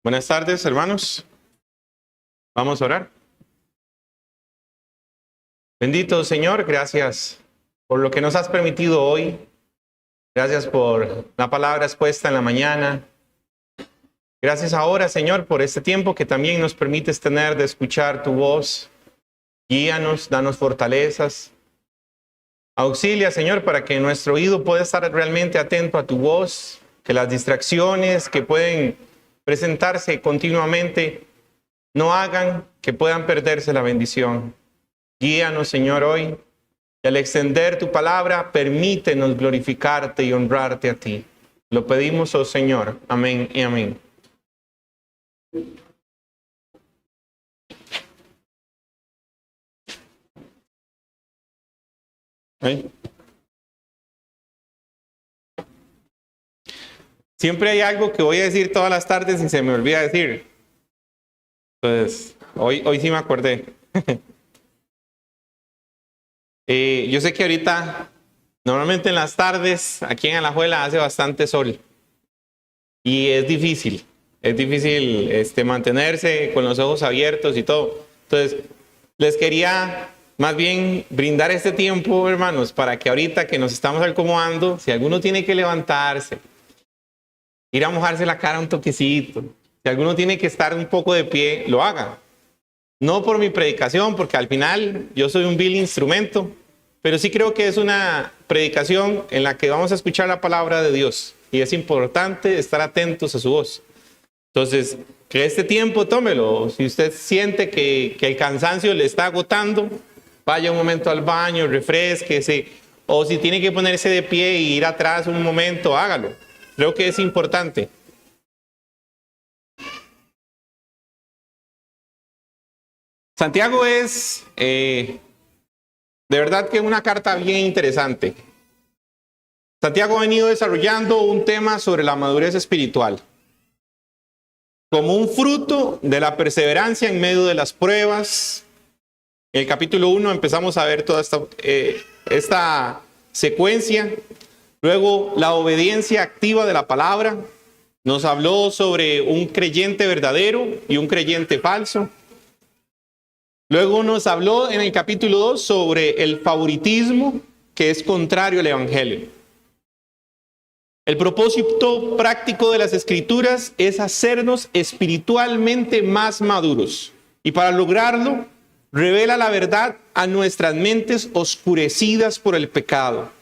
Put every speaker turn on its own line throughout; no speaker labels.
Buenas tardes, hermanos. Vamos a orar. Bendito Señor, gracias por lo que nos has permitido hoy. Gracias por la palabra expuesta en la mañana. Gracias ahora, Señor, por este tiempo que también nos permites tener de escuchar tu voz. Guíanos, danos fortalezas. Auxilia, Señor, para que nuestro oído pueda estar realmente atento a tu voz, que las distracciones que pueden presentarse continuamente no hagan que puedan perderse la bendición. Guíanos, Señor, hoy. Y al extender tu palabra, permítenos glorificarte y honrarte a ti. Lo pedimos, oh Señor. Amén y amén. ¿Eh? Siempre hay algo que voy a decir todas las tardes y se me olvida decir. Entonces, hoy sí me acordé. Yo sé que ahorita, normalmente en las tardes, aquí en Alajuela hace bastante sol. Y es difícil mantenerse con los ojos abiertos y todo. Entonces, les quería más bien brindar este tiempo, hermanos, para que ahorita que nos estamos acomodando, si alguno tiene que levantarse, ir a mojarse la cara un toquecito, si alguno tiene que estar un poco de pie, lo haga. No por mi predicación, porque al final yo soy un vil instrumento, pero sí creo que es una predicación en la que vamos a escuchar la palabra de Dios y es importante estar atentos a su voz. Entonces, que este tiempo tómelo. Si usted siente que el cansancio le está agotando, vaya un momento al baño, refrésquese, o si tiene que ponerse de pie y ir atrás un momento, hágalo. Creo que es importante. Santiago es, de verdad que una carta bien interesante. Santiago ha venido desarrollando un tema sobre la madurez espiritual. Como un fruto de la perseverancia en medio de las pruebas. En el capítulo 1 empezamos a ver toda esta secuencia. Luego la obediencia activa de la palabra. Nos habló sobre un creyente verdadero y un creyente falso. Luego nos habló en el capítulo 2 sobre el favoritismo, que es contrario al evangelio. El propósito práctico de las escrituras es hacernos espiritualmente más maduros. Y para lograrlo, revela la verdad a nuestras mentes oscurecidas por el pecado.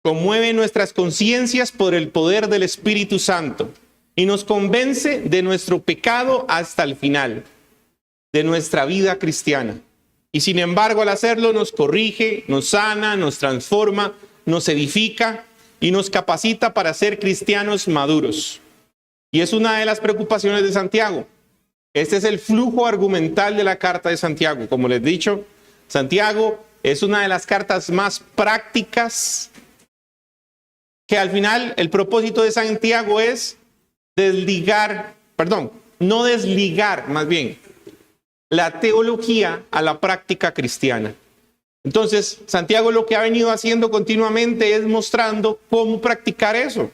Conmueve nuestras conciencias por el poder del Espíritu Santo y nos convence de nuestro pecado hasta el final de nuestra vida cristiana. Y sin embargo, al hacerlo nos corrige, nos sana, nos transforma, nos edifica y nos capacita para ser cristianos maduros. Y es una de las preocupaciones de Santiago. Este es el flujo argumental de la carta de Santiago. Como les he dicho, Santiago es una de las cartas más prácticas que al final el propósito de Santiago es no desligar más bien la teología a la práctica cristiana. Entonces, Santiago lo que ha venido haciendo continuamente es mostrando cómo practicar eso.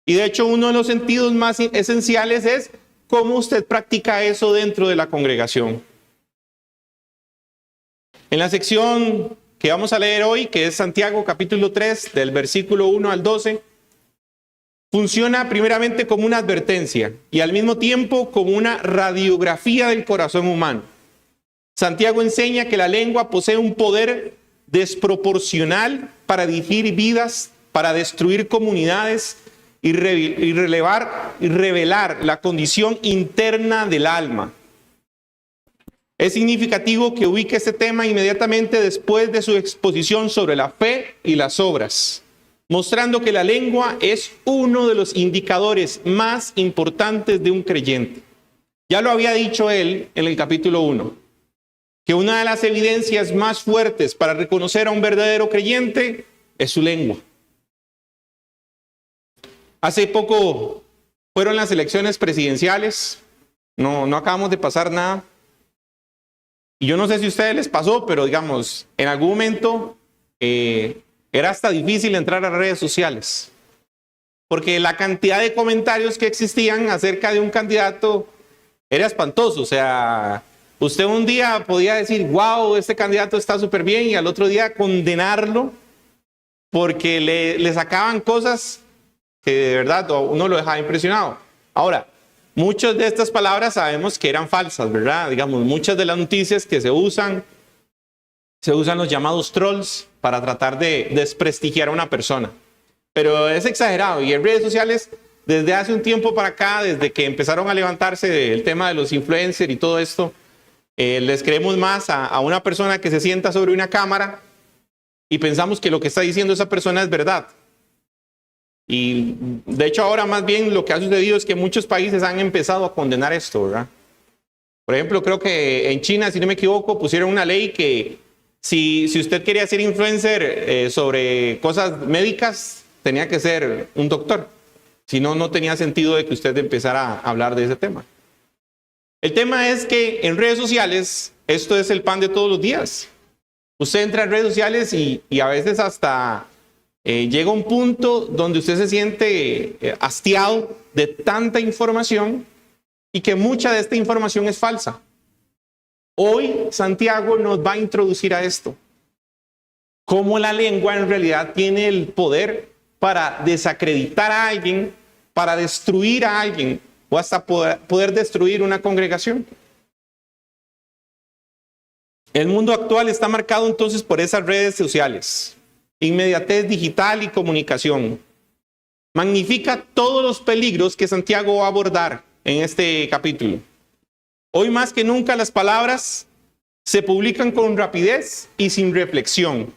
Y de hecho, uno de los sentidos más esenciales es cómo usted practica eso dentro de la congregación. En la sección que vamos a leer hoy, que es Santiago capítulo 3, del versículo 1 al 12, funciona primeramente como una advertencia y al mismo tiempo como una radiografía del corazón humano. Santiago enseña que la lengua posee un poder desproporcional para dirigir vidas, para destruir comunidades y revelar la condición interna del alma. Es significativo que ubique este tema inmediatamente después de su exposición sobre la fe y las obras, mostrando que la lengua es uno de los indicadores más importantes de un creyente. Ya lo había dicho él en el capítulo 1, que una de las evidencias más fuertes para reconocer a un verdadero creyente es su lengua. Hace poco fueron las elecciones presidenciales, no acabamos de pasar nada. Y yo no sé si a ustedes les pasó, pero digamos, en algún momento era hasta difícil entrar a redes sociales. porque la cantidad de comentarios que existían acerca de un candidato era espantoso. O sea, usted un día podía decir, wow, este candidato está súper bien, y al otro día condenarlo porque le sacaban cosas que de verdad uno lo dejaba impresionado. Ahora, muchas de estas palabras sabemos que eran falsas, ¿verdad? Digamos, muchas de las noticias que se usan los llamados trolls para tratar de desprestigiar a una persona. Pero es exagerado, y en redes sociales, desde hace un tiempo para acá, desde que empezaron a levantarse el tema de los influencers y todo esto, les creemos más a una persona que se sienta sobre una cámara y pensamos que lo que está diciendo esa persona es verdad. Y de hecho ahora más bien lo que ha sucedido es que muchos países han empezado a condenar esto, ¿verdad? Por ejemplo, creo que en China, si no me equivoco, pusieron una ley que si usted quería ser influencer sobre cosas médicas, tenía que ser un doctor. Si no, no tenía sentido de que usted empezara a hablar de ese tema. El tema es que en redes sociales, esto es el pan de todos los días. Usted entra en redes sociales y a veces hasta llega un punto donde usted se siente hastiado de tanta información y que mucha de esta información es falsa. Hoy Santiago nos va a introducir a esto. Cómo la lengua en realidad tiene el poder para desacreditar a alguien, para destruir a alguien o hasta poder destruir una congregación. El mundo actual está marcado entonces por esas redes sociales, inmediatez digital y comunicación. Magnifica todos los peligros que Santiago va a abordar en este capítulo. Hoy más que nunca las palabras se publican con rapidez y sin reflexión.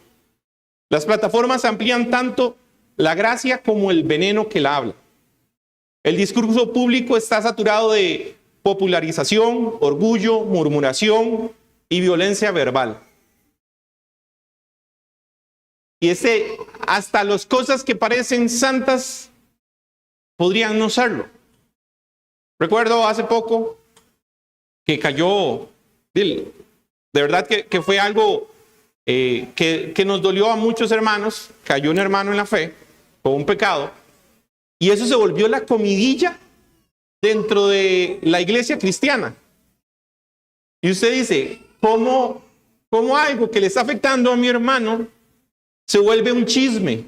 Las plataformas amplían tanto la gracia como el veneno que la habla. El discurso público está saturado de popularización, orgullo, murmuración y violencia verbal. Y hasta las cosas que parecen santas podrían no serlo. Recuerdo hace poco que cayó, de verdad que fue algo que nos dolió a muchos hermanos. Cayó un hermano en la fe con un pecado, y eso se volvió la comidilla dentro de la iglesia cristiana. Y usted dice, ¿cómo algo que le está afectando a mi hermano se vuelve un chisme?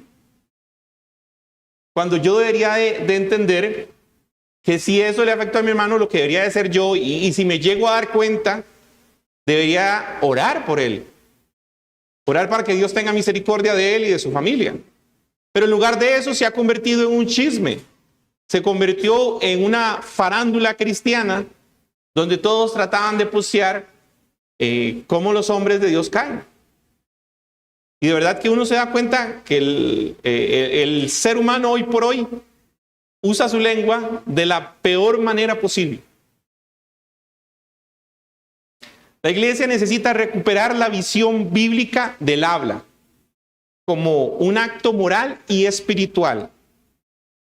Cuando yo debería de entender que si eso le afecta a mi hermano, lo que debería de ser yo, y si me llego a dar cuenta, debería orar por él. Orar para que Dios tenga misericordia de él y de su familia. Pero en lugar de eso se ha convertido en un chisme. Se convirtió en una farándula cristiana donde todos trataban de postear cómo los hombres de Dios caen. Y de verdad que uno se da cuenta que el ser humano hoy por hoy usa su lengua de la peor manera posible. La iglesia necesita recuperar la visión bíblica del habla como un acto moral y espiritual.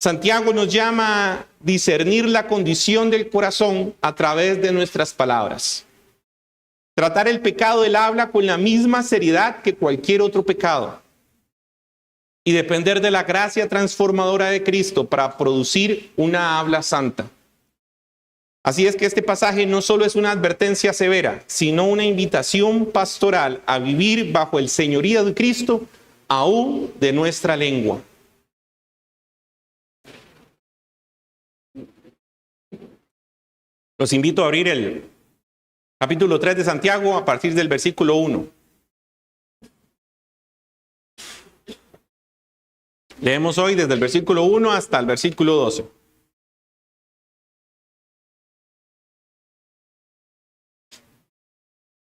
Santiago nos llama a discernir la condición del corazón a través de nuestras palabras. Tratar el pecado del habla con la misma seriedad que cualquier otro pecado. Y depender de la gracia transformadora de Cristo para producir una habla santa. Así es que este pasaje no solo es una advertencia severa, sino una invitación pastoral a vivir bajo el señorío de Cristo, aún de nuestra lengua. Los invito a abrir el capítulo 3 de Santiago a partir del versículo 1. Leemos hoy desde el versículo 1 hasta el versículo 12.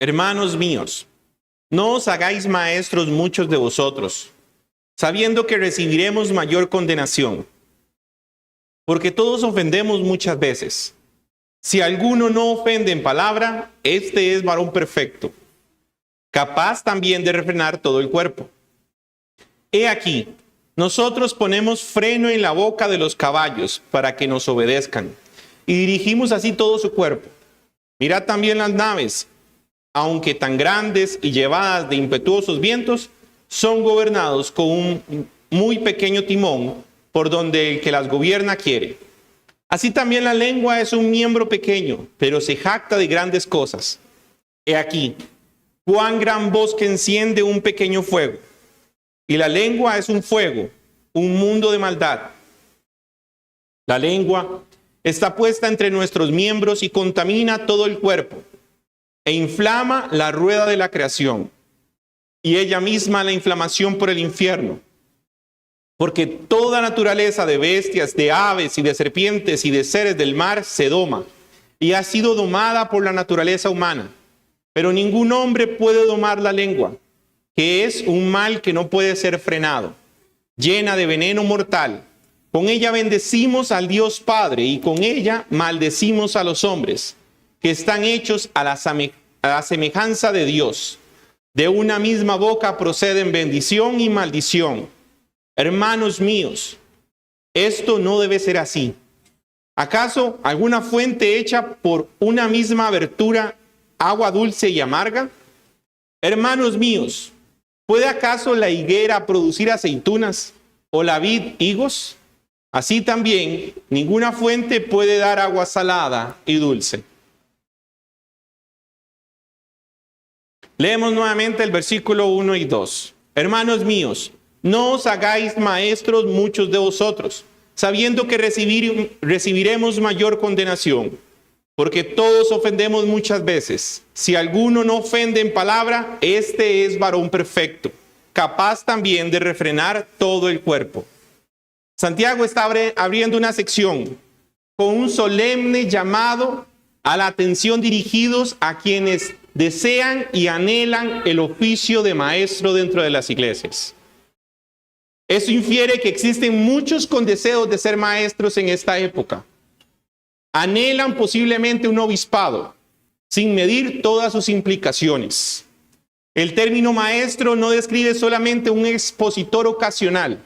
Hermanos míos, no os hagáis maestros muchos de vosotros, sabiendo que recibiremos mayor condenación. Porque todos ofendemos muchas veces. Si alguno no ofende en palabra, este es varón perfecto, capaz también de refrenar todo el cuerpo. He aquí, nosotros ponemos freno en la boca de los caballos para que nos obedezcan, y dirigimos así todo su cuerpo. Mirad también las naves, aunque tan grandes y llevadas de impetuosos vientos, son gobernados con un muy pequeño timón por donde el que las gobierna quiere. Así también la lengua es un miembro pequeño, pero se jacta de grandes cosas. He aquí, cuán gran bosque enciende un pequeño fuego. Y la lengua es un fuego, un mundo de maldad. La lengua está puesta entre nuestros miembros y contamina todo el cuerpo, e inflama la rueda de la creación, y ella misma la inflamación por el infierno. Porque toda naturaleza de bestias, de aves y de serpientes y de seres del mar se doma, y ha sido domada por la naturaleza humana. Pero ningún hombre puede domar la lengua, que es un mal que no puede ser frenado, llena de veneno mortal. Con ella bendecimos al Dios Padre, y con ella maldecimos a los hombres, que están hechos a la semejanza de Dios. De una misma boca proceden bendición y maldición. Hermanos míos, esto no debe ser así. ¿Acaso alguna fuente hecha por una misma abertura, agua dulce y amarga? Hermanos míos, ¿puede acaso la higuera producir aceitunas o la vid higos? Así también, ninguna fuente puede dar agua salada y dulce. Leemos nuevamente el versículo 1 y 2. Hermanos míos, no os hagáis maestros muchos de vosotros, sabiendo que recibiremos mayor condenación, porque todos ofendemos muchas veces. Si alguno no ofende en palabra, este es varón perfecto, capaz también de refrenar todo el cuerpo. Santiago está abriendo una sección con un solemne llamado a la atención dirigidos a quienes desean y anhelan el oficio de maestro dentro de las iglesias. Eso infiere que existen muchos con deseos de ser maestros en esta época. Anhelan posiblemente un obispado, sin medir todas sus implicaciones. El término maestro no describe solamente un expositor ocasional,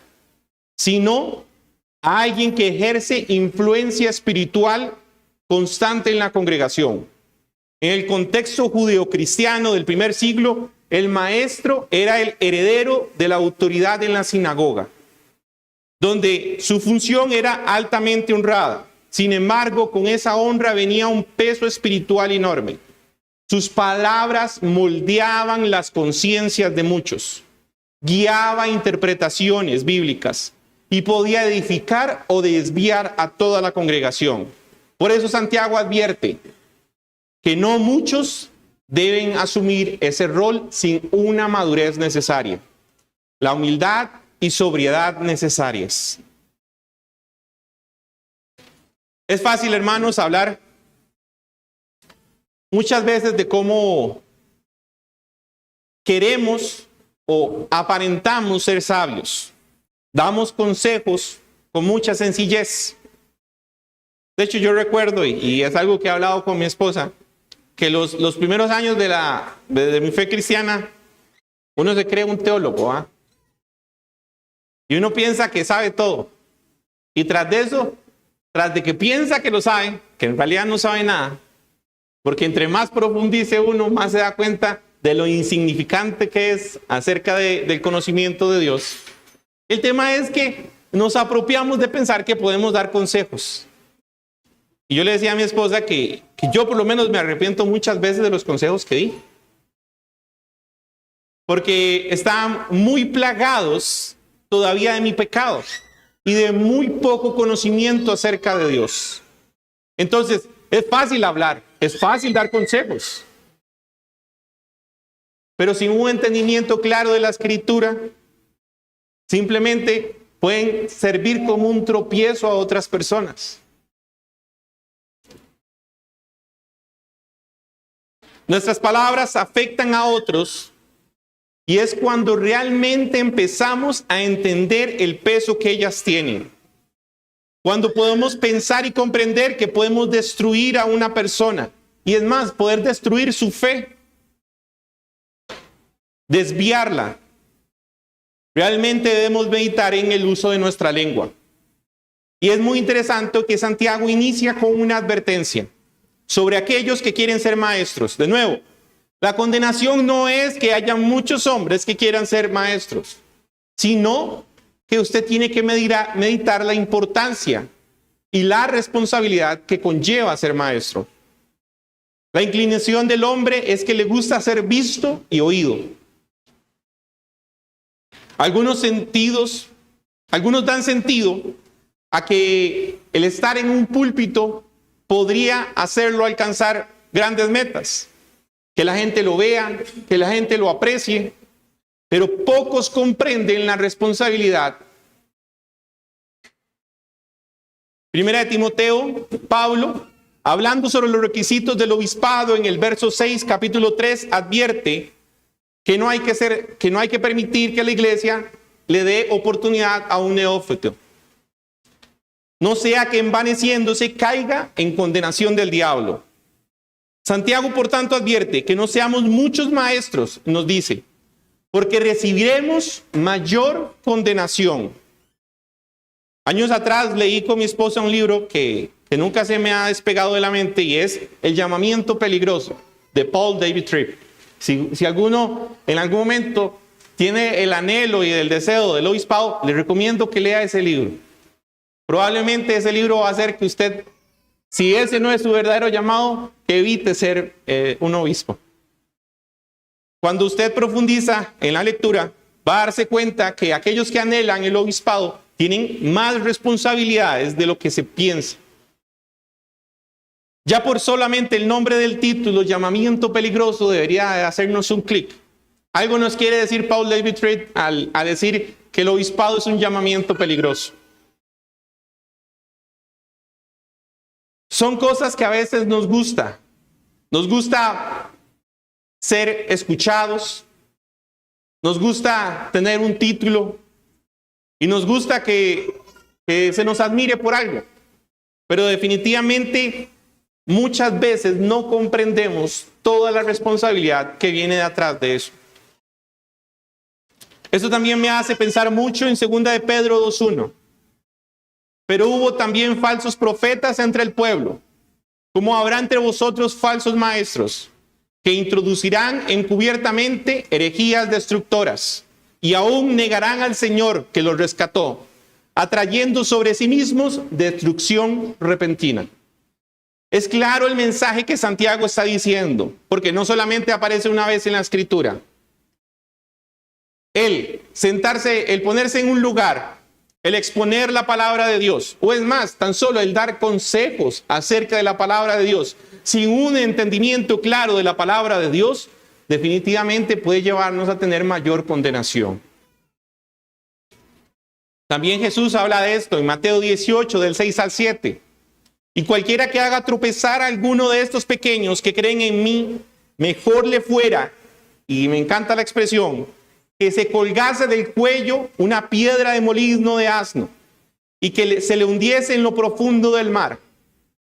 sino a alguien que ejerce influencia espiritual constante en la congregación. En el contexto judeocristiano del primer siglo, el maestro era el heredero de la autoridad en la sinagoga, donde su función era altamente honrada. Sin embargo, con esa honra venía un peso espiritual enorme. Sus palabras moldeaban las conciencias de muchos, guiaba interpretaciones bíblicas y podía edificar o desviar a toda la congregación. Por eso Santiago advierte que no muchos deben asumir ese rol sin una madurez necesaria, la humildad y sobriedad necesarias. Es fácil, hermanos, hablar muchas veces de cómo queremos o aparentamos ser sabios. Damos consejos con mucha sencillez. De hecho, yo recuerdo, y es algo que he hablado con mi esposa, que los primeros años de mi fe cristiana, uno se cree un teólogo, ¿eh? Y uno piensa que sabe todo. Y tras de eso, tras de que piensa que lo sabe, que en realidad no sabe nada, porque entre más profundice uno, más se da cuenta de lo insignificante que es acerca del conocimiento de Dios. El tema es que nos apropiamos de pensar que podemos dar consejos. Y yo le decía a mi esposa que yo por lo menos me arrepiento muchas veces de los consejos que di. Porque están muy plagados todavía de mi pecado y de muy poco conocimiento acerca de Dios. Entonces, es fácil hablar, es fácil dar consejos. Pero sin un entendimiento claro de la Escritura, simplemente pueden servir como un tropiezo a otras personas. Nuestras palabras afectan a otros y es cuando realmente empezamos a entender el peso que ellas tienen. Cuando podemos pensar y comprender que podemos destruir a una persona y es más, poder destruir su fe, desviarla. Realmente debemos meditar en el uso de nuestra lengua. Y es muy interesante que Santiago inicia con una advertencia sobre aquellos que quieren ser maestros. De nuevo, la condenación no es que haya muchos hombres que quieran ser maestros, sino que usted tiene que meditar la importancia y la responsabilidad que conlleva ser maestro. La inclinación del hombre es que le gusta ser visto y oído. Algunos dan sentido a que el estar en un púlpito podría hacerlo alcanzar grandes metas, que la gente lo vea, que la gente lo aprecie, pero pocos comprenden la responsabilidad. Primera de Timoteo, Pablo, hablando sobre los requisitos del obispado en el verso 6, capítulo 3, advierte que no hay que permitir que la iglesia le dé oportunidad a un neófito. No sea que envaneciéndose caiga en condenación del diablo. Santiago, por tanto, advierte que no seamos muchos maestros, nos dice, porque recibiremos mayor condenación. Años atrás leí con mi esposa un libro que nunca se me ha despegado de la mente y es El llamamiento peligroso de Paul David Tripp. Si alguno en algún momento tiene el anhelo y el deseo del obispado, le recomiendo que lea ese libro. Probablemente ese libro va a hacer que usted, si ese no es su verdadero llamado, evite ser un obispo. Cuando usted profundiza en la lectura, va a darse cuenta que aquellos que anhelan el obispado tienen más responsabilidades de lo que se piensa. Ya por solamente el nombre del título, llamamiento peligroso, debería hacernos un clic. Algo nos quiere decir Paul David Tripp al decir que el obispado es un llamamiento peligroso. Son cosas que a veces nos gusta. Nos gusta ser escuchados. Nos gusta tener un título. Y nos gusta que se nos admire por algo. Pero definitivamente muchas veces no comprendemos toda la responsabilidad que viene detrás de eso. Eso también me hace pensar mucho en 2 de Pedro 2:1. Pero hubo también falsos profetas entre el pueblo, como habrá entre vosotros falsos maestros, que introducirán encubiertamente herejías destructoras, y aún negarán al Señor que los rescató, atrayendo sobre sí mismos destrucción repentina. Es claro el mensaje que Santiago está diciendo, porque no solamente aparece una vez en la Escritura. El ponerse en un lugar, el exponer la palabra de Dios, o es más, tan solo el dar consejos acerca de la palabra de Dios, sin un entendimiento claro de la palabra de Dios, definitivamente puede llevarnos a tener mayor condenación. También Jesús habla de esto en Mateo 18, del 6 al 7. Y cualquiera que haga tropezar a alguno de estos pequeños que creen en mí, mejor le fuera, y me encanta la expresión, que se colgase del cuello una piedra de molino de asno y que se le hundiese en lo profundo del mar.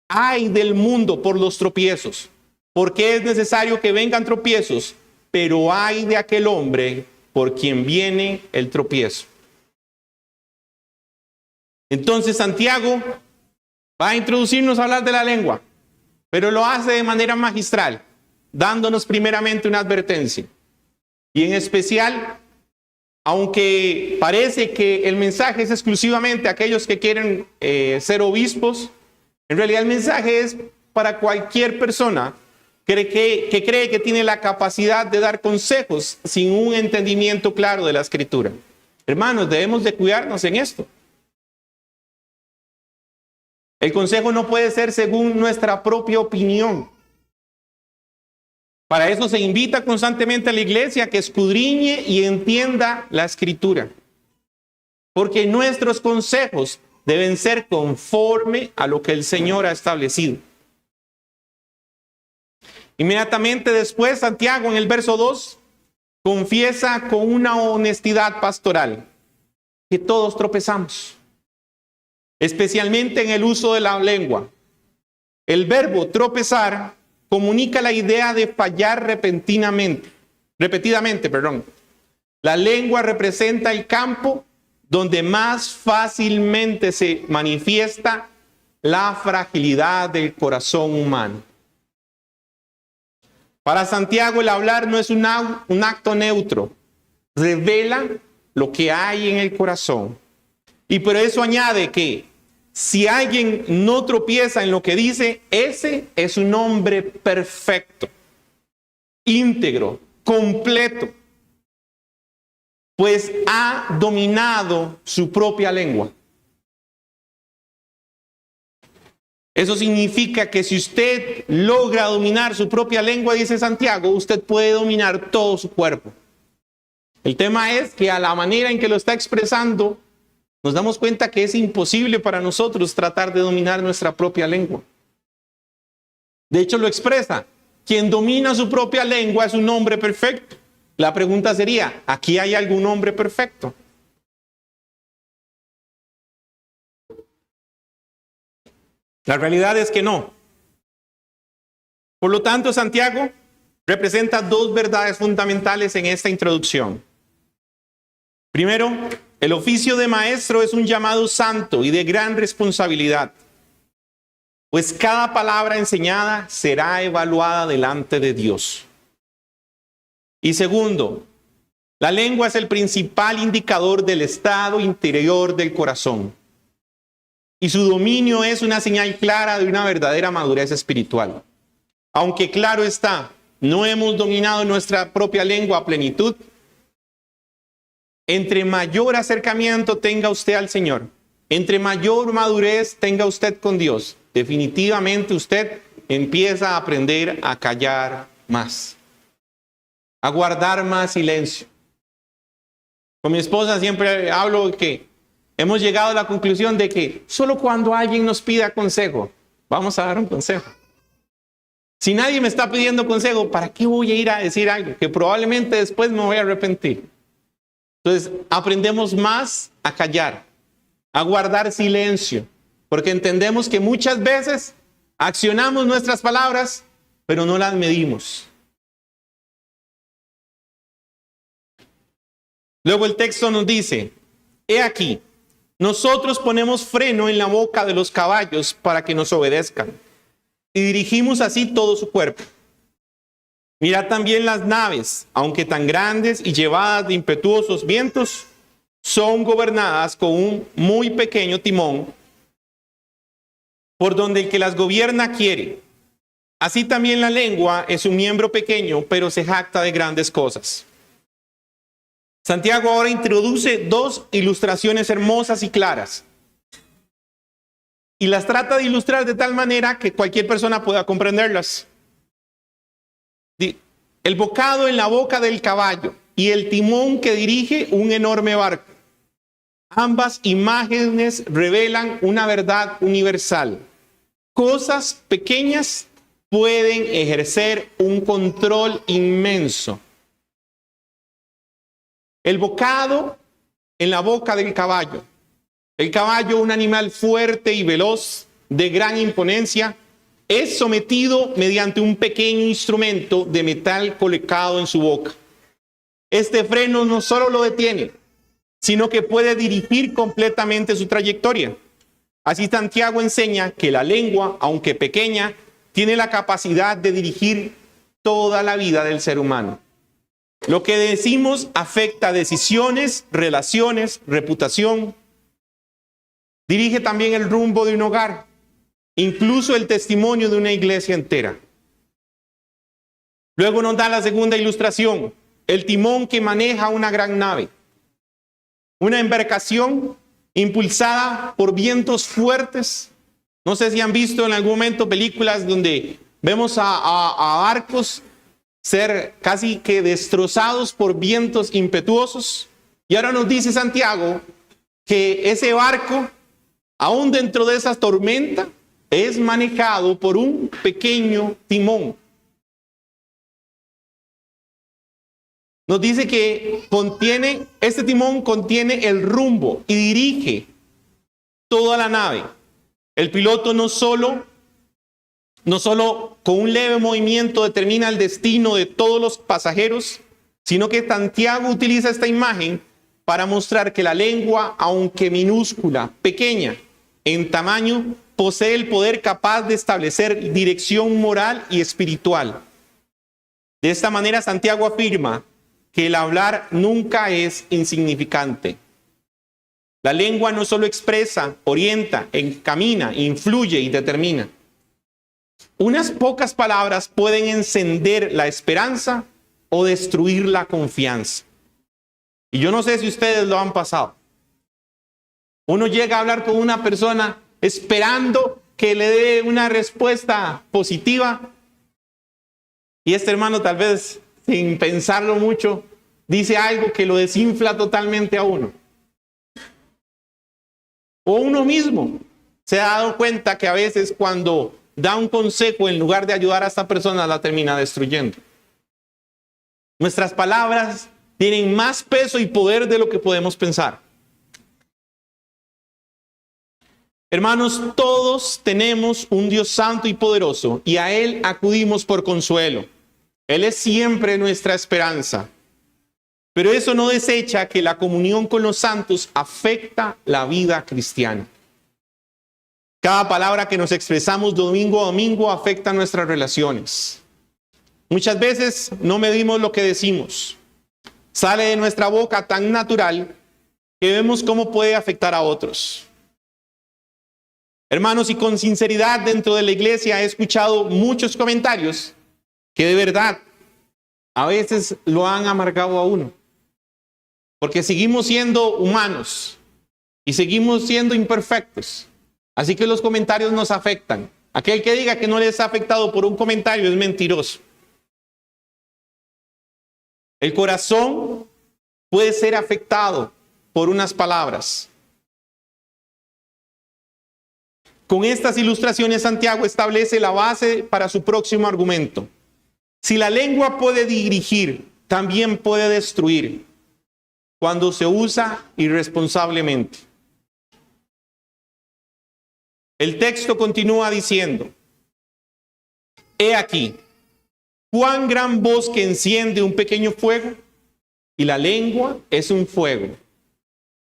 Ay del mundo por los tropiezos, porque es necesario que vengan tropiezos, pero ay de aquel hombre por quien viene el tropiezo. Entonces Santiago va a introducirnos a hablar de la lengua, pero lo hace de manera magistral, dándonos primeramente una advertencia. Y en especial, aunque parece que el mensaje es exclusivamente a aquellos que quieren ser obispos, en realidad el mensaje es para cualquier persona que cree que tiene la capacidad de dar consejos sin un entendimiento claro de la Escritura. Hermanos, debemos de cuidarnos en esto. El consejo no puede ser según nuestra propia opinión. Para eso se invita constantemente a la iglesia que escudriñe y entienda la Escritura. Porque nuestros consejos deben ser conforme a lo que el Señor ha establecido. Inmediatamente después, Santiago en el verso 2 confiesa con una honestidad pastoral que todos tropezamos, especialmente en el uso de la lengua. El verbo tropezar comunica la idea de fallar repetidamente. La lengua representa el campo donde más fácilmente se manifiesta la fragilidad del corazón humano. Para Santiago el hablar no es un acto neutro, revela lo que hay en el corazón. Y por eso añade que si alguien no tropieza en lo que dice, ese es un hombre perfecto, íntegro, completo, pues ha dominado su propia lengua. Eso significa que si usted logra dominar su propia lengua, dice Santiago, usted puede dominar todo su cuerpo. El tema es que a la manera en que lo está expresando, nos damos cuenta que es imposible para nosotros tratar de dominar nuestra propia lengua. De hecho, lo expresa. Quien domina su propia lengua es un hombre perfecto. La pregunta sería, ¿aquí hay algún hombre perfecto? La realidad es que no. Por lo tanto, Santiago representa dos verdades fundamentales en esta introducción. Primero, el oficio de maestro es un llamado santo y de gran responsabilidad, pues cada palabra enseñada será evaluada delante de Dios. Y segundo, la lengua es el principal indicador del estado interior del corazón. Y su dominio es una señal clara de una verdadera madurez espiritual. Aunque claro está, no hemos dominado nuestra propia lengua a plenitud, entre mayor acercamiento tenga usted al Señor, entre mayor madurez tenga usted con Dios, definitivamente usted empieza a aprender a callar más, a guardar más silencio. Con mi esposa siempre hablo que hemos llegado a la conclusión de que solo cuando alguien nos pida consejo, vamos a dar un consejo. Si nadie me está pidiendo consejo, ¿para qué voy a ir a decir algo que probablemente después me voy a arrepentir? Entonces, aprendemos más a callar, a guardar silencio, porque entendemos que muchas veces accionamos nuestras palabras, pero no las medimos. Luego el texto nos dice, he aquí, nosotros ponemos freno en la boca de los caballos para que nos obedezcan, y dirigimos así todo su cuerpo. Mirad también las naves, aunque tan grandes y llevadas de impetuosos vientos, son gobernadas con un muy pequeño timón, por donde el que las gobierna quiere. Así también la lengua es un miembro pequeño, pero se jacta de grandes cosas. Santiago ahora introduce dos ilustraciones hermosas y claras. Y las trata de ilustrar de tal manera que cualquier persona pueda comprenderlas. El bocado en la boca del caballo y el timón que dirige un enorme barco. Ambas imágenes revelan una verdad universal. Cosas pequeñas pueden ejercer un control inmenso. El bocado en la boca del caballo. El caballo, un animal fuerte y veloz, de gran imponencia, es sometido mediante un pequeño instrumento de metal colocado en su boca. Este freno no solo lo detiene, sino que puede dirigir completamente su trayectoria. Así Santiago enseña que la lengua, aunque pequeña, tiene la capacidad de dirigir toda la vida del ser humano. Lo que decimos afecta decisiones, relaciones, reputación. Dirige también el rumbo de un hogar, incluso el testimonio de una iglesia entera. Luego nos da la segunda ilustración, el timón que maneja una gran nave. Una embarcación impulsada por vientos fuertes. No sé si han visto en algún momento películas donde vemos a barcos ser casi que destrozados por vientos impetuosos. Y ahora nos dice Santiago que ese barco, aún dentro de esa tormenta, es manejado por un pequeño timón. Nos dice que este timón contiene el rumbo y dirige toda la nave. El piloto no solo con un leve movimiento determina el destino de todos los pasajeros, sino que Santiago utiliza esta imagen para mostrar que la lengua, aunque minúscula, pequeña en tamaño, posee el poder capaz de establecer dirección moral y espiritual. De esta manera, Santiago afirma que el hablar nunca es insignificante. La lengua no solo expresa, orienta, encamina, influye y determina. Unas pocas palabras pueden encender la esperanza o destruir la confianza. Y yo no sé si ustedes lo han pasado. Uno llega a hablar con una persona esperando que le dé una respuesta positiva. Y este hermano, tal vez sin pensarlo mucho, dice algo que lo desinfla totalmente a uno. O uno mismo se ha dado cuenta que a veces cuando da un consejo, en lugar de ayudar a esta persona, la termina destruyendo. Nuestras palabras tienen más peso y poder de lo que podemos pensar. Hermanos, todos tenemos un Dios santo y poderoso y a Él acudimos por consuelo. Él es siempre nuestra esperanza. Pero eso no desecha que la comunión con los santos afecta la vida cristiana. Cada palabra que nos expresamos domingo a domingo afecta nuestras relaciones. Muchas veces no medimos lo que decimos. Sale de nuestra boca tan natural que vemos cómo puede afectar a otros. Hermanos, y con sinceridad dentro de la iglesia he escuchado muchos comentarios que de verdad a veces lo han amargado a uno. Porque seguimos siendo humanos y seguimos siendo imperfectos. Así que los comentarios nos afectan. Aquel que diga que no les ha afectado por un comentario es mentiroso. El corazón puede ser afectado por unas palabras. Con estas ilustraciones, Santiago establece la base para su próximo argumento. Si la lengua puede dirigir, también puede destruir cuando se usa irresponsablemente. El texto continúa diciendo: he aquí, cuán gran bosque enciende un pequeño fuego, y la lengua es un fuego,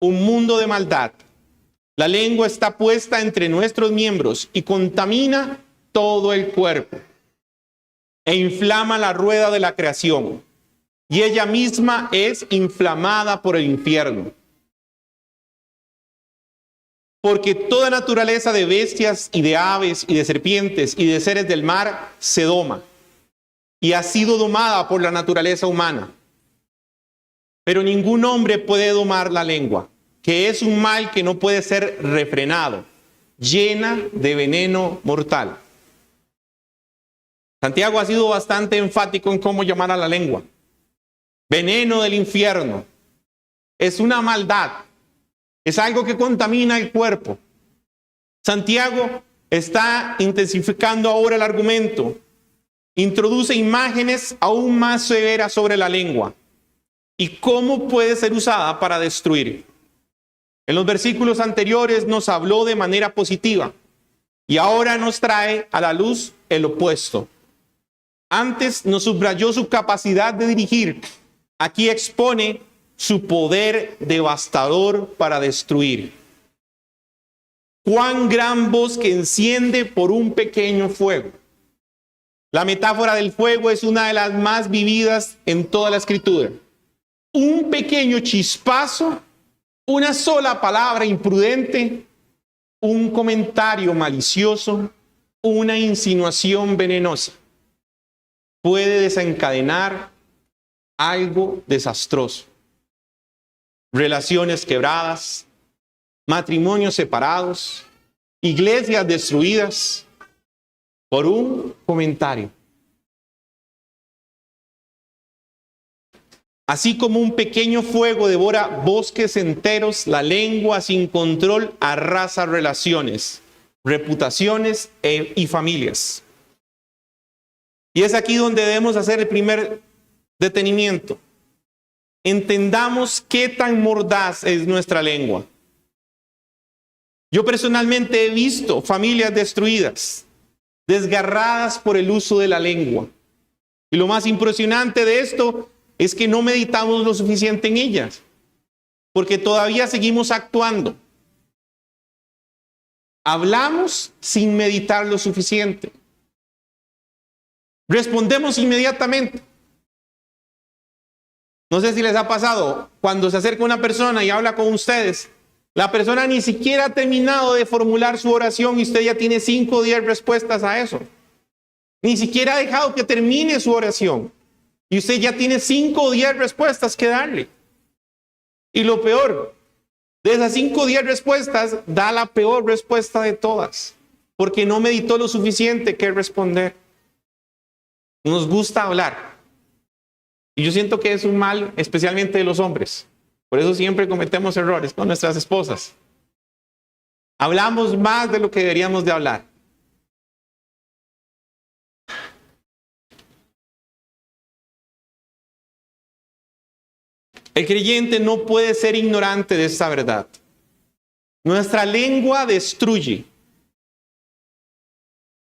un mundo de maldad. La lengua está puesta entre nuestros miembros y contamina todo el cuerpo, e inflama la rueda de la creación, y ella misma es inflamada por el infierno. Porque toda naturaleza de bestias y de aves y de serpientes y de seres del mar se doma, y ha sido domada por la naturaleza humana. Pero ningún hombre puede domar la lengua, que es un mal que no puede ser refrenado, llena de veneno mortal. Santiago ha sido bastante enfático en cómo llamar a la lengua. Veneno del infierno. Es una maldad. Es algo que contamina el cuerpo. Santiago está intensificando ahora el argumento. Introduce imágenes aún más severas sobre la lengua y cómo puede ser usada para destruir. En los versículos anteriores nos habló de manera positiva y ahora nos trae a la luz el opuesto. Antes nos subrayó su capacidad de dirigir. Aquí expone su poder devastador para destruir. Cuán gran bosque enciende por un pequeño fuego. La metáfora del fuego es una de las más vividas en toda la Escritura. Un pequeño chispazo, una sola palabra imprudente, un comentario malicioso, una insinuación venenosa puede desencadenar algo desastroso. Relaciones quebradas, matrimonios separados, iglesias destruidas por un comentario. Así como un pequeño fuego devora bosques enteros, la lengua sin control arrasa relaciones, reputaciones y familias. Y es aquí donde debemos hacer el primer detenimiento. Entendamos qué tan mordaz es nuestra lengua. Yo personalmente he visto familias destruidas, desgarradas por el uso de la lengua. Y lo más impresionante de esto es que no meditamos lo suficiente en ellas, porque todavía seguimos actuando. Hablamos sin meditar lo suficiente. Respondemos inmediatamente. No sé si les ha pasado, cuando se acerca una persona y habla con ustedes, La persona ni siquiera ha terminado de formular su oración y usted ya tiene 5 o 10 respuestas a eso. Ni siquiera ha dejado que termine su oración y usted ya tiene 5 o 10 respuestas que darle. Y lo peor, de esas 5 o 10 respuestas, da la peor respuesta de todas, porque no meditó lo suficiente que responder. Nos gusta hablar. Y yo siento que es un mal, especialmente de los hombres. Por eso siempre cometemos errores con nuestras esposas. Hablamos más de lo que deberíamos de hablar. El creyente no puede ser ignorante de esta verdad. Nuestra lengua destruye.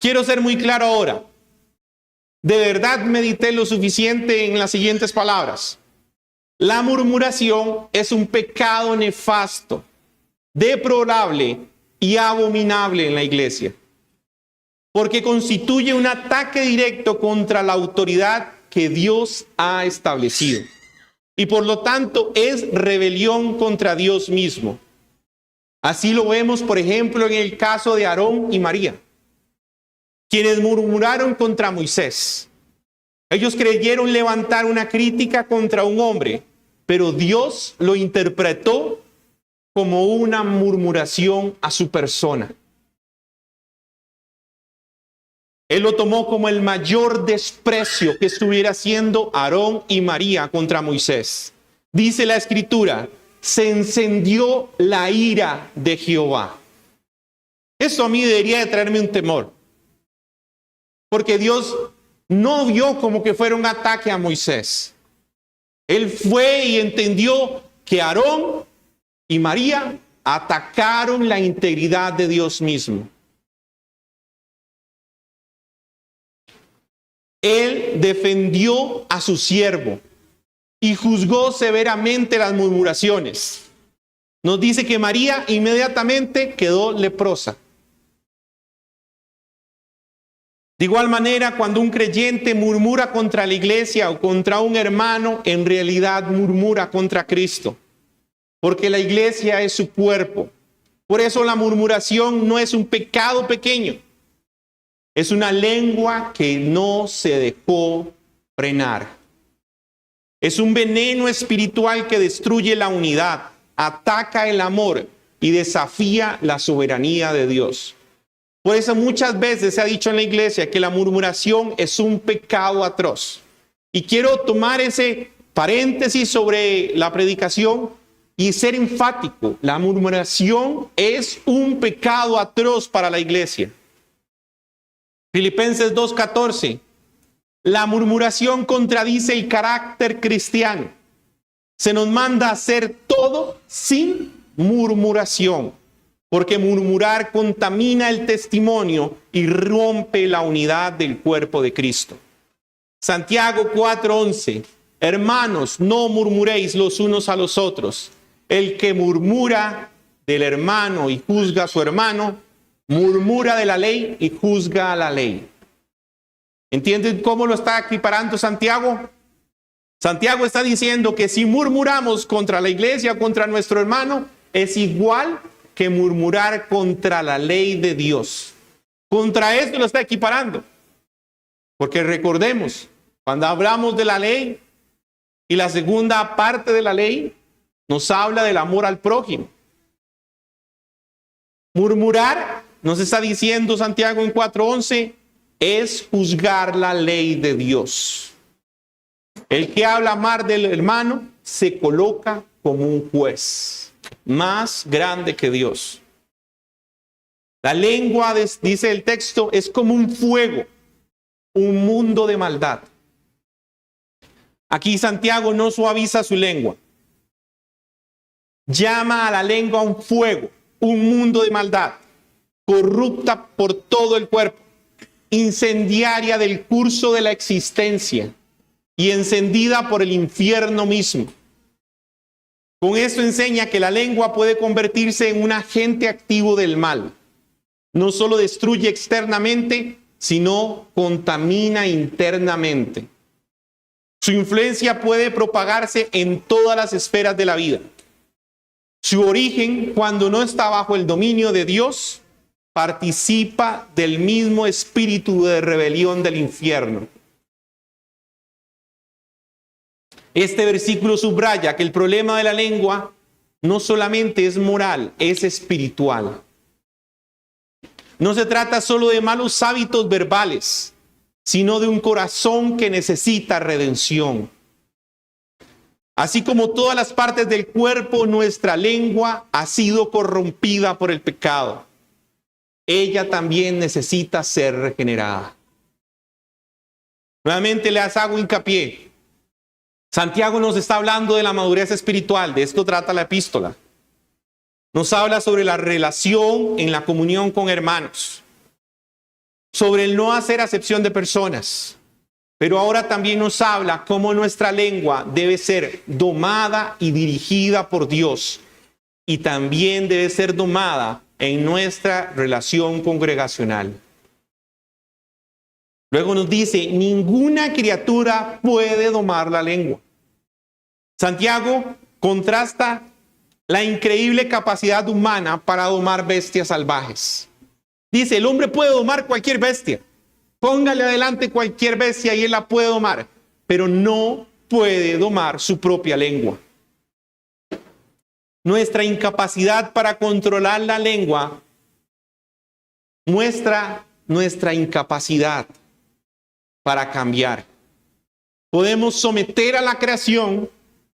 Quiero ser muy claro ahora. De verdad medité lo suficiente en las siguientes palabras. La murmuración es un pecado nefasto, deplorable y abominable en la iglesia, porque constituye un ataque directo contra la autoridad que Dios ha establecido. Y por lo tanto es rebelión contra Dios mismo. Así lo vemos, por ejemplo, en el caso de Aarón y María, quienes murmuraron contra Moisés. Ellos creyeron levantar una crítica contra un hombre, pero Dios lo interpretó como una murmuración a su persona. Él lo tomó como el mayor desprecio que estuviera haciendo Aarón y María contra Moisés. Dice la Escritura, se encendió la ira de Jehová. Esto a mí debería de traerme un temor, porque Dios no vio como que fuera un ataque a Moisés. Él fue y entendió que Aarón y María atacaron la integridad de Dios mismo. Él defendió a su siervo y juzgó severamente las murmuraciones. Nos dice que María inmediatamente quedó leprosa. De igual manera, cuando un creyente murmura contra la iglesia o contra un hermano, en realidad murmura contra Cristo, porque la iglesia es su cuerpo. Por eso la murmuración no es un pecado pequeño. Es una lengua que no se dejó frenar. Es un veneno espiritual que destruye la unidad, ataca el amor y desafía la soberanía de Dios. Por eso muchas veces se ha dicho en la iglesia que la murmuración es un pecado atroz. Y quiero tomar ese paréntesis sobre la predicación y ser enfático. La murmuración es un pecado atroz para la iglesia. Filipenses 2:14. La murmuración contradice el carácter cristiano. Se nos manda a hacer todo sin murmuración, porque murmurar contamina el testimonio y rompe la unidad del cuerpo de Cristo. Santiago 4:11. Hermanos, no murmuréis los unos a los otros. El que murmura del hermano y juzga a su hermano, murmura de la ley y juzga a la ley. ¿Entienden cómo lo está equiparando Santiago? Santiago está diciendo que si murmuramos contra la iglesia o contra nuestro hermano, es igual que murmurar contra la ley de Dios. Contra esto lo está equiparando. Porque recordemos, cuando hablamos de la ley y la segunda parte de la ley, nos habla del amor al prójimo. Murmurar, nos está diciendo Santiago en 4:11, es juzgar la ley de Dios. El que habla mal del hermano se coloca como un juez más grande que Dios. La lengua, dice el texto, es como un fuego, un mundo de maldad. Aquí Santiago no suaviza su lengua. Llama a la lengua un fuego, un mundo de maldad, corrupta por todo el cuerpo, incendiaria del curso de la existencia y encendida por el infierno mismo. Con esto enseña que la lengua puede convertirse en un agente activo del mal. No solo destruye externamente, sino contamina internamente. Su influencia puede propagarse en todas las esferas de la vida. Su origen, cuando no está bajo el dominio de Dios, participa del mismo espíritu de rebelión del infierno. Este versículo subraya que el problema de la lengua no solamente es moral, es espiritual. No se trata solo de malos hábitos verbales, sino de un corazón que necesita redención. Así como todas las partes del cuerpo, nuestra lengua ha sido corrompida por el pecado. Ella también necesita ser regenerada. Nuevamente les hago hincapié. Santiago nos está hablando de la madurez espiritual, de esto trata la epístola. Nos habla sobre la relación en la comunión con hermanos, sobre el no hacer acepción de personas, pero ahora también nos habla cómo nuestra lengua debe ser domada y dirigida por Dios, y también debe ser domada en nuestra relación congregacional. Luego nos dice, ninguna criatura puede domar la lengua. Santiago contrasta la increíble capacidad humana para domar bestias salvajes. Dice, el hombre puede domar cualquier bestia. Póngale adelante cualquier bestia y él la puede domar, pero no puede domar su propia lengua. Nuestra incapacidad para controlar la lengua muestra nuestra incapacidad para cambiar. Podemos someter a la creación,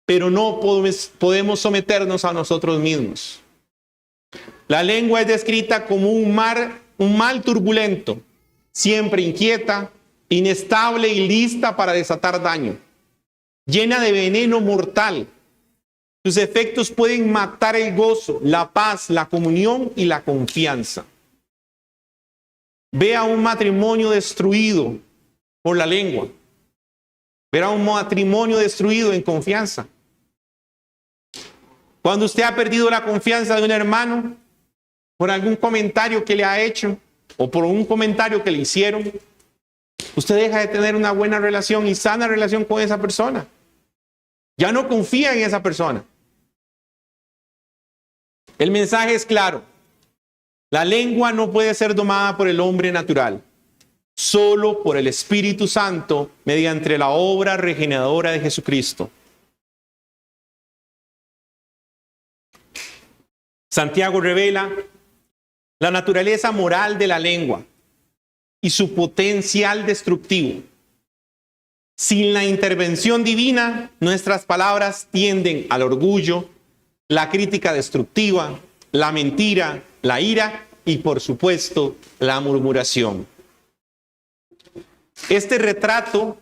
pero no podemos someternos a nosotros mismos. La lengua es descrita como un mal turbulento, siempre inquieta, inestable y lista para desatar daño, llena de veneno mortal. Sus efectos pueden matar el gozo, la paz, la comunión y la confianza. Vea un matrimonio destruido por la lengua. Verá un matrimonio destruido en confianza. Cuando usted ha perdido la confianza de un hermano por algún comentario que le ha hecho o por un comentario que le hicieron, usted deja de tener una buena relación y sana relación con esa persona. Ya no confía en esa persona. El mensaje es claro. La lengua no puede ser domada por el hombre natural, solo por el Espíritu Santo mediante la obra regeneradora de Jesucristo. Santiago revela la naturaleza moral de la lengua y su potencial destructivo. Sin la intervención divina, nuestras palabras tienden al orgullo, la crítica destructiva, la mentira, la ira y, por supuesto, la murmuración. Este retrato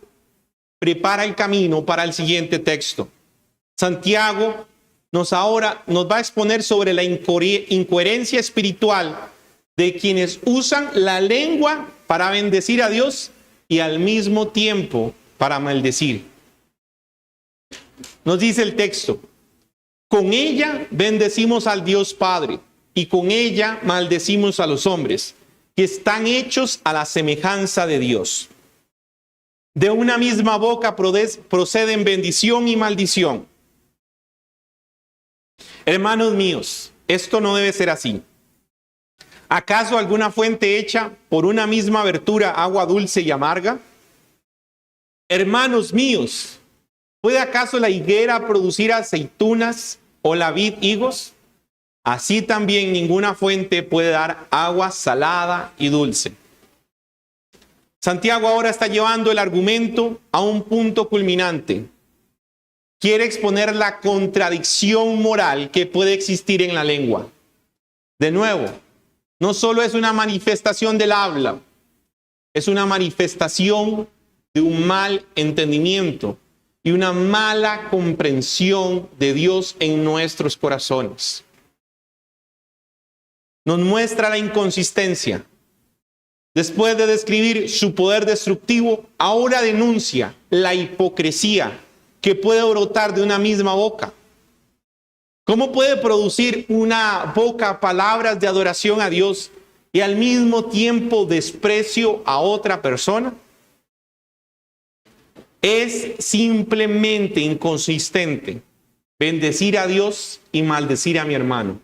prepara el camino para el siguiente texto. Santiago nos va a exponer sobre la incoherencia espiritual de quienes usan la lengua para bendecir a Dios y al mismo tiempo para maldecir. Nos dice el texto, con ella bendecimos al Dios Padre y con ella maldecimos a los hombres, que están hechos a la semejanza de Dios. De una misma boca proceden bendición y maldición. Hermanos míos, esto no debe ser así. ¿Acaso alguna fuente hecha por una misma abertura agua dulce y amarga? Hermanos míos, ¿puede acaso la higuera producir aceitunas o la vid higos? Así también ninguna fuente puede dar agua salada y dulce. Santiago ahora está llevando el argumento a un punto culminante. Quiere exponer la contradicción moral que puede existir en la lengua. De nuevo, no solo es una manifestación del habla, es una manifestación de un mal entendimiento y una mala comprensión de Dios en nuestros corazones. Nos muestra la inconsistencia. Después de describir su poder destructivo, ahora denuncia la hipocresía que puede brotar de una misma boca. ¿Cómo puede producir una boca palabras de adoración a Dios y al mismo tiempo desprecio a otra persona? Es simplemente inconsistente bendecir a Dios y maldecir a mi hermano.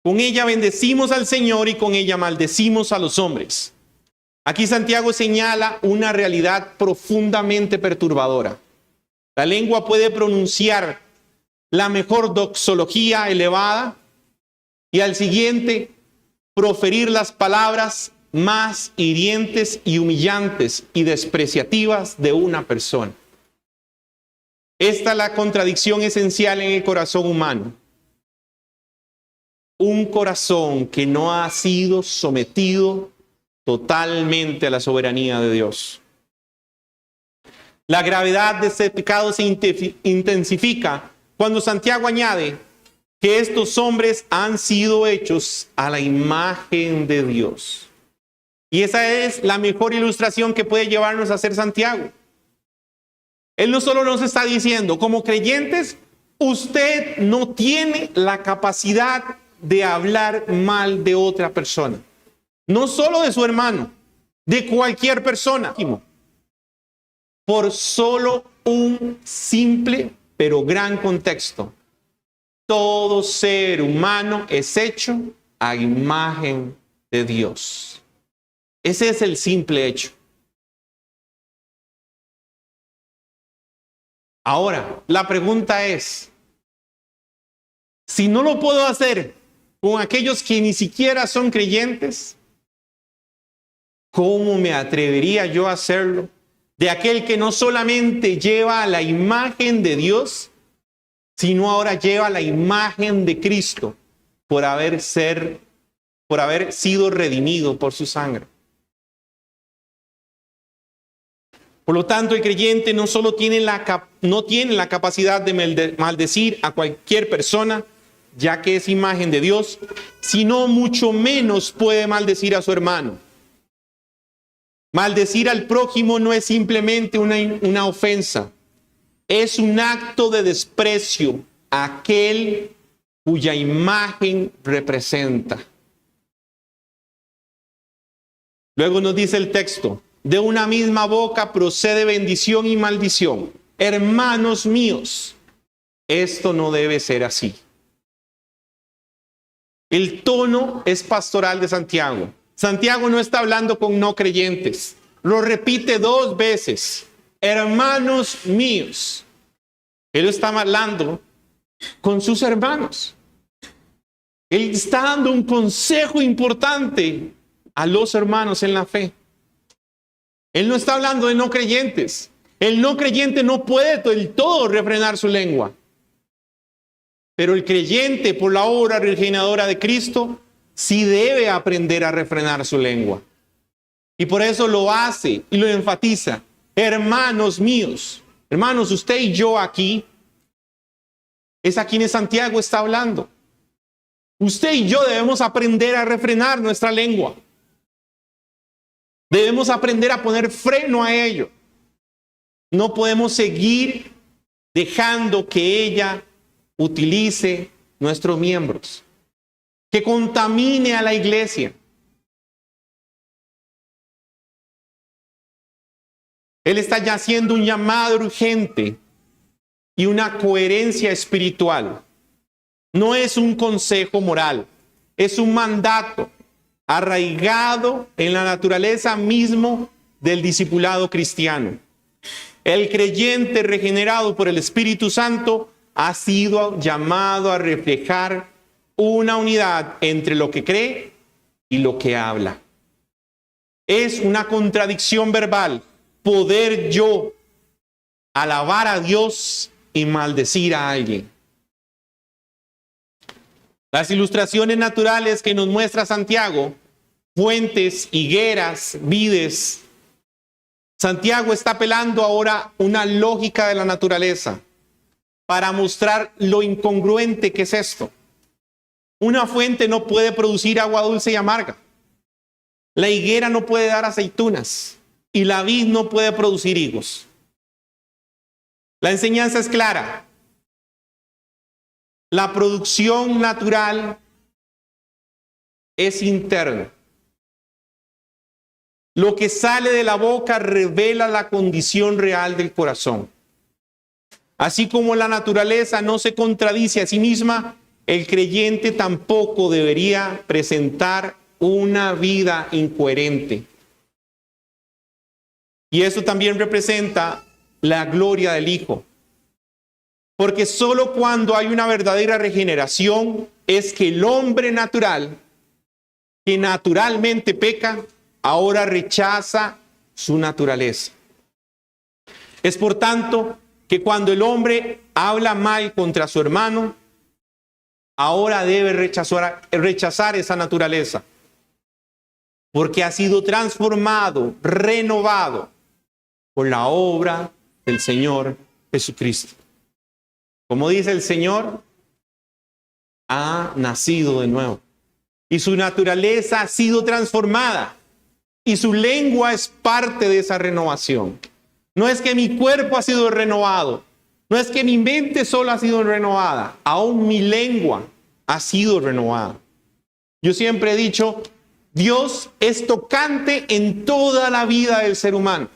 Con ella bendecimos al Señor y con ella maldecimos a los hombres. Aquí Santiago señala una realidad profundamente perturbadora. La lengua puede pronunciar la mejor doxología elevada y al siguiente proferir las palabras más hirientes y humillantes y despreciativas de una persona. Esta es la contradicción esencial en el corazón humano. Un corazón que no ha sido sometido totalmente a la soberanía de Dios. La gravedad de este pecado se intensifica cuando Santiago añade que estos hombres han sido hechos a la imagen de Dios. Y esa es la mejor ilustración que puede llevarnos a ser Santiago. Él no solo nos está diciendo, como creyentes, usted no tiene la capacidad de hablar mal de otra persona. No solo de su hermano, de cualquier persona. Por solo un simple pero gran contexto. Todo ser humano es hecho a imagen de Dios. Ese es el simple hecho. Ahora, la pregunta es, si no lo puedo hacer con aquellos que ni siquiera son creyentes, ¿cómo me atrevería yo a hacerlo de aquel que no solamente lleva la imagen de Dios, sino ahora lleva la imagen de Cristo por haber sido redimido por su sangre? Por lo tanto, el creyente no solo no tiene la capacidad de maldecir a cualquier persona, ya que es imagen de Dios, sino mucho menos puede maldecir a su hermano. Maldecir al prójimo no es simplemente una ofensa, es un acto de desprecio a aquel cuya imagen representa. Luego nos dice el texto, de una misma boca procede bendición y maldición. Hermanos míos, esto no debe ser así. El tono es pastoral de Santiago. Santiago no está hablando con no creyentes. Lo repite 2 veces. Hermanos míos. Él está hablando con sus hermanos. Él está dando un consejo importante a los hermanos en la fe. Él no está hablando de no creyentes. El no creyente no puede del todo refrenar su lengua. Pero el creyente, por la obra regeneradora de Cristo, sí debe aprender a refrenar su lengua. Y por eso lo hace y lo enfatiza. Hermanos míos, hermanos, usted y yo aquí, es a quienes Santiago está hablando. Usted y yo debemos aprender a refrenar nuestra lengua. Debemos aprender a poner freno a ello. No podemos seguir dejando que ella utilice nuestros miembros, que contamine a la iglesia. Él está ya haciendo un llamado urgente y una coherencia espiritual. No es un consejo moral, es un mandato arraigado en la naturaleza mismo del discipulado cristiano. El creyente regenerado por el Espíritu Santo ha sido llamado a reflejar una unidad entre lo que cree y lo que habla. Es una contradicción verbal poder yo alabar a Dios y maldecir a alguien. Las ilustraciones naturales que nos muestra Santiago, fuentes, higueras, vides. Santiago está apelando ahora una lógica de la naturaleza para mostrar lo incongruente que es esto. Una fuente no puede producir agua dulce y amarga. La higuera no puede dar aceitunas y la vid no puede producir higos. La enseñanza es clara. La producción natural es interna. Lo que sale de la boca revela la condición real del corazón. Así como la naturaleza no se contradice a sí misma, el creyente tampoco debería presentar una vida incoherente. Y eso también representa la gloria del Hijo. Porque solo cuando hay una verdadera regeneración es que el hombre natural, que naturalmente peca, ahora rechaza su naturaleza. Es por tanto que cuando el hombre habla mal contra su hermano, ahora debe rechazar esa naturaleza, porque ha sido transformado, renovado por la obra del Señor Jesucristo. Como dice el Señor, ha nacido de nuevo y su naturaleza ha sido transformada y su lengua es parte de esa renovación. No es que mi cuerpo ha sido renovado, no es que mi mente solo ha sido renovada, aún mi lengua ha sido renovada. Yo siempre he dicho, Dios es tocante en toda la vida del ser humano.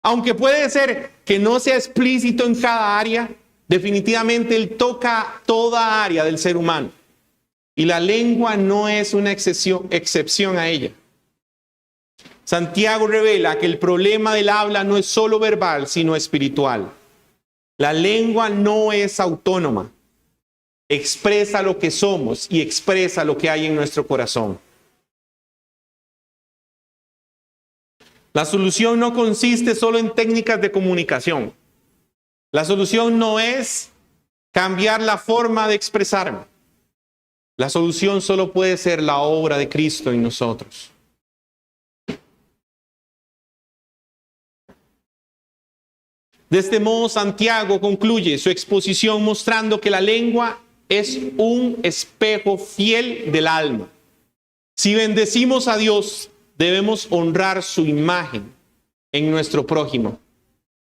Aunque puede ser que no sea explícito en cada área, definitivamente Él toca toda área del ser humano. Y la lengua no es una excepción a ella. Santiago revela que el problema del habla no es solo verbal, sino espiritual. La lengua no es autónoma. Expresa lo que somos y expresa lo que hay en nuestro corazón. La solución no consiste solo en técnicas de comunicación. La solución no es cambiar la forma de expresarme. La solución solo puede ser la obra de Cristo en nosotros. De este modo, Santiago concluye su exposición mostrando que la lengua es un espejo fiel del alma. Si bendecimos a Dios, debemos honrar su imagen en nuestro prójimo.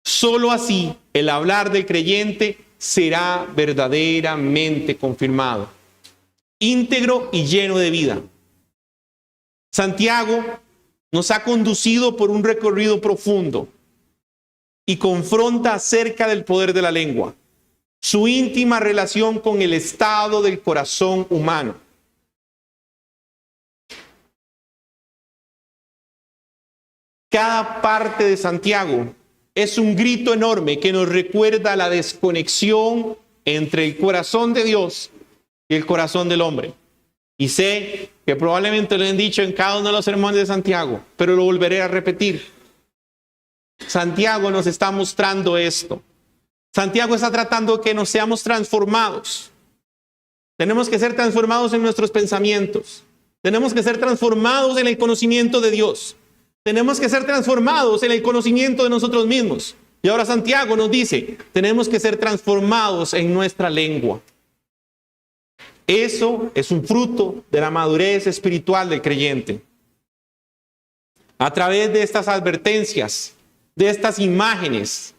Solo así el hablar del creyente será verdaderamente confirmado, íntegro y lleno de vida. Santiago nos ha conducido por un recorrido profundo y confronta acerca del poder de la lengua, su íntima relación con el estado del corazón humano. Cada parte de Santiago es un grito enorme que nos recuerda la desconexión entre el corazón de Dios y el corazón del hombre. Y sé que probablemente lo han dicho en cada uno de los sermones de Santiago, pero lo volveré a repetir. Santiago nos está mostrando esto. Santiago está tratando que nos seamos transformados. Tenemos que ser transformados en nuestros pensamientos. Tenemos que ser transformados en el conocimiento de Dios. Tenemos que ser transformados en el conocimiento de nosotros mismos. Y ahora Santiago nos dice, tenemos que ser transformados en nuestra lengua. Eso es un fruto de la madurez espiritual del creyente. A través de estas advertencias, de estas imágenes,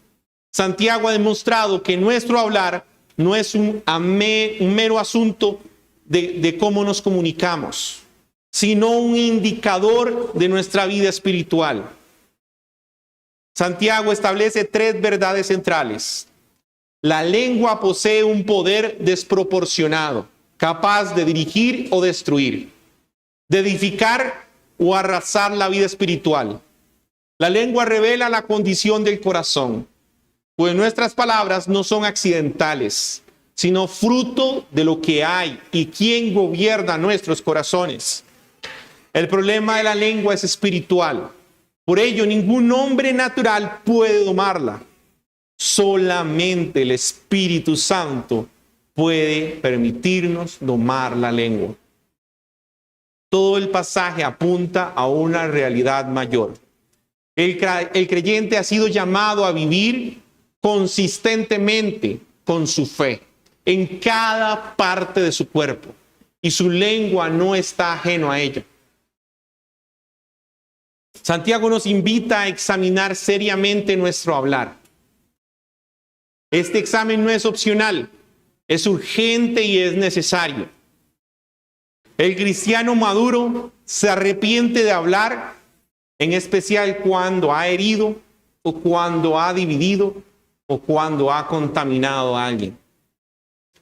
Santiago ha demostrado que nuestro hablar no es un mero asunto de cómo nos comunicamos, sino un indicador de nuestra vida espiritual. Santiago establece 3 verdades centrales. La lengua posee un poder desproporcionado, capaz de dirigir o destruir, de edificar o arrasar la vida espiritual. La lengua revela la condición del corazón, pues nuestras palabras no son accidentales, sino fruto de lo que hay y quién gobierna nuestros corazones. El problema de la lengua es espiritual. Por ello, ningún hombre natural puede domarla. Solamente el Espíritu Santo puede permitirnos domar la lengua. Todo el pasaje apunta a una realidad mayor. El creyente ha sido llamado a vivir consistentemente con su fe en cada parte de su cuerpo, y su lengua no está ajeno a ella. Santiago nos invita a examinar seriamente nuestro hablar. Este examen no es opcional, es urgente y es necesario. El cristiano maduro se arrepiente de hablar, en especial cuando ha herido o cuando ha dividido o cuando ha contaminado a alguien.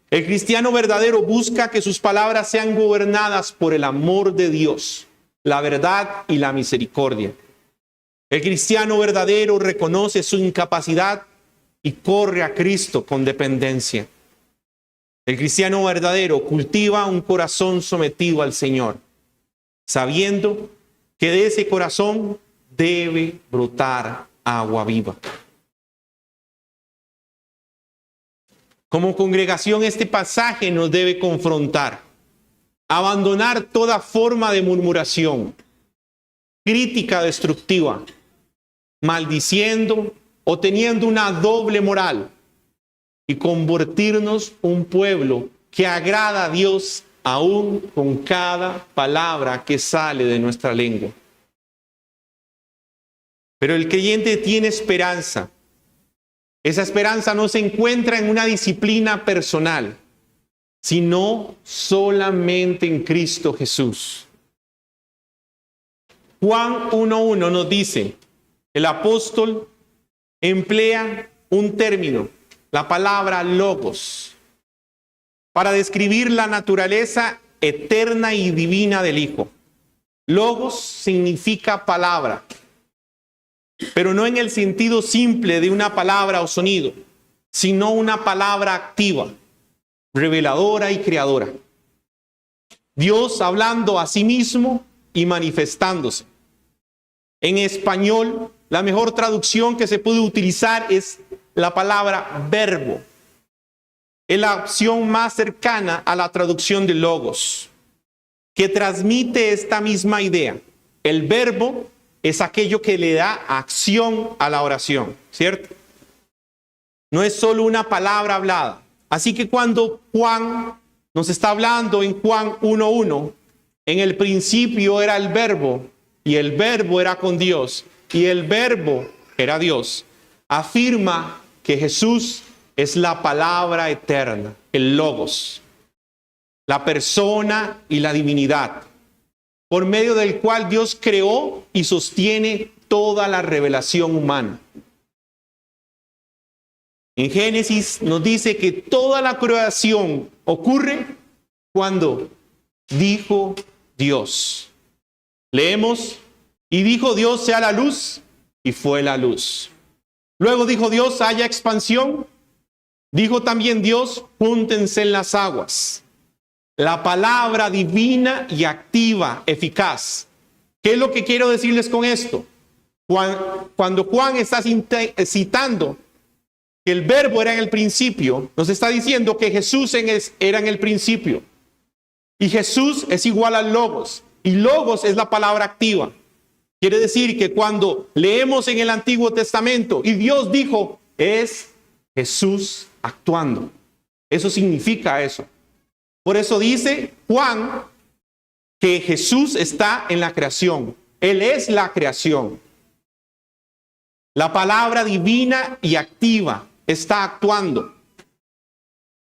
El cristiano verdadero busca que sus palabras sean gobernadas por el amor de Dios, la verdad y la misericordia. El cristiano verdadero reconoce su incapacidad y corre a Cristo con dependencia. El cristiano verdadero cultiva un corazón sometido al Señor, sabiendo que de ese corazón debe brotar agua viva. Como congregación, este pasaje nos debe confrontar, abandonar toda forma de murmuración, crítica destructiva, maldiciendo o teniendo una doble moral, y convertirnos un pueblo que agrada a Dios aún con cada palabra que sale de nuestra lengua. Pero el creyente tiene esperanza. Esa esperanza no se encuentra en una disciplina personal, sino solamente en Cristo Jesús. Juan 1:1 nos dice, el apóstol emplea un término, la palabra logos, para describir la naturaleza eterna y divina del Hijo. Logos significa palabra, pero no en el sentido simple de una palabra o sonido, sino una palabra activa, reveladora y creadora. Dios hablando a sí mismo y manifestándose. En español, la mejor traducción que se puede utilizar es la palabra verbo. Es la opción más cercana a la traducción de logos, que transmite esta misma idea. El verbo es aquello que le da acción a la oración, ¿cierto? No es solo una palabra hablada. Así que cuando Juan nos está hablando en Juan 1:1, en el principio era el verbo, y el verbo era con Dios, y el verbo era Dios, afirma que Jesús es la palabra eterna, el logos, la persona y la divinidad, por medio del cual Dios creó y sostiene toda la revelación humana. En Génesis nos dice que toda la creación ocurre cuando dijo Dios. Leemos, y dijo Dios sea la luz, y fue la luz. Luego dijo Dios haya expansión. Dijo también Dios júntense en las aguas. La palabra divina y activa, eficaz. ¿Qué es lo que quiero decirles con esto? Cuando Juan está citando que el verbo era en el principio, nos está diciendo que Jesús era en el principio. Y Jesús es igual al logos. Y logos es la palabra activa. Quiere decir que cuando leemos en el Antiguo Testamento y Dios dijo, es Jesús actuando. Eso significa eso. Por eso dice Juan que Jesús está en la creación. Él es la creación. La palabra divina y activa está actuando.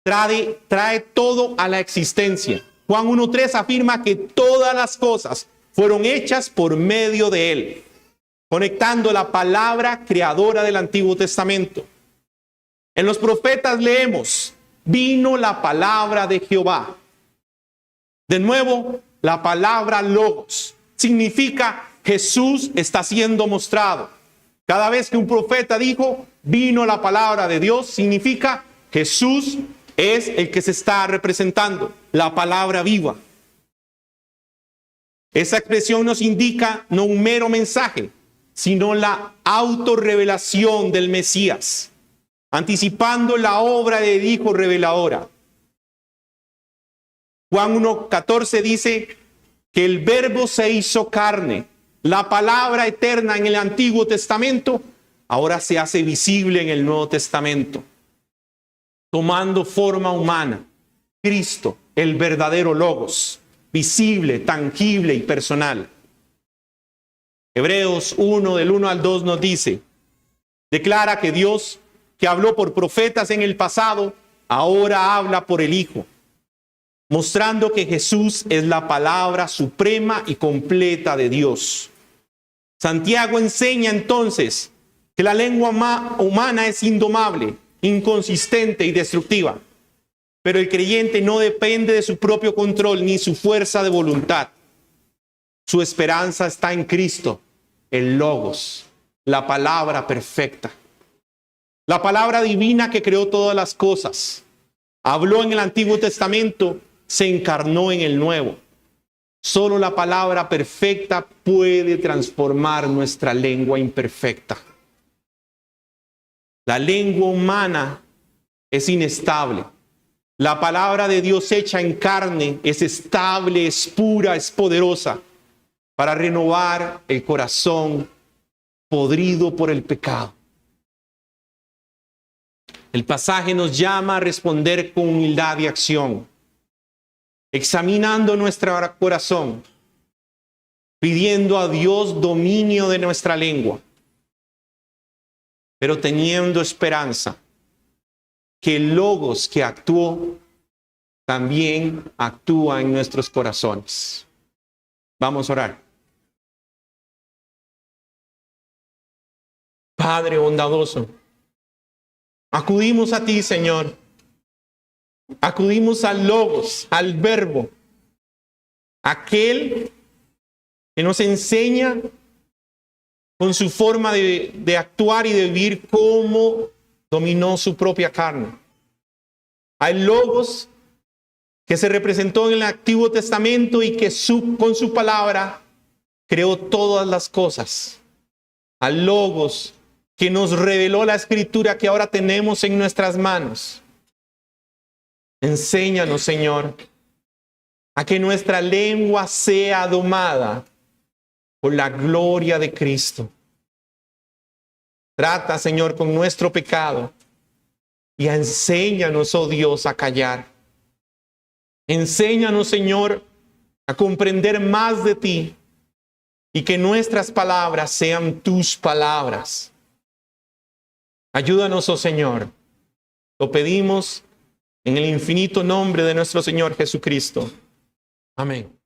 Trae todo a la existencia. Juan 1:3 afirma que todas las cosas fueron hechas por medio de Él, conectando la palabra creadora del Antiguo Testamento. En los profetas leemos, vino la palabra de Jehová. De nuevo, la palabra logos significa Jesús está siendo mostrado. Cada vez que un profeta dijo, vino la palabra de Dios, significa Jesús es el que se está representando, la palabra viva. Esa expresión nos indica no un mero mensaje, sino la autorrevelación del Mesías, anticipando la obra del Hijo reveladora. Juan 1:14 dice que el verbo se hizo carne. La palabra eterna en el Antiguo Testamento ahora se hace visible en el Nuevo Testamento, tomando forma humana. Cristo, el verdadero logos, visible, tangible y personal. Hebreos 1, del 1 al 2 nos dice, declara que Dios, que habló por profetas en el pasado, ahora habla por el Hijo, mostrando que Jesús es la palabra suprema y completa de Dios. Santiago enseña entonces que la lengua humana es indomable, inconsistente y destructiva. Pero el creyente no depende de su propio control ni su fuerza de voluntad. Su esperanza está en Cristo, el Logos, la palabra perfecta. La palabra divina que creó todas las cosas. Habló en el Antiguo Testamento, se encarnó en el Nuevo. Solo la palabra perfecta puede transformar nuestra lengua imperfecta. La lengua humana es inestable. La palabra de Dios hecha en carne es estable, es pura, es poderosa para renovar el corazón podrido por el pecado. El pasaje nos llama a responder con humildad y acción, examinando nuestro corazón, pidiendo a Dios dominio de nuestra lengua, pero teniendo esperanza que el Logos que actuó también actúa en nuestros corazones. Vamos a orar. Padre bondadoso, acudimos a ti, Señor. Acudimos al Logos, al Verbo, aquel que nos enseña con su forma de actuar y de vivir cómo dominó su propia carne. Al Logos que se representó en el Antiguo Testamento y que con su palabra creó todas las cosas. Al Logos que nos reveló la Escritura que ahora tenemos en nuestras manos. Enséñanos, Señor, a que nuestra lengua sea domada por la gloria de Cristo. Trata, Señor, con nuestro pecado y enséñanos, oh Dios, a callar. Enséñanos, Señor, a comprender más de ti y que nuestras palabras sean tus palabras. Ayúdanos, oh Señor. Lo pedimos en el infinito nombre de nuestro Señor Jesucristo. Amén.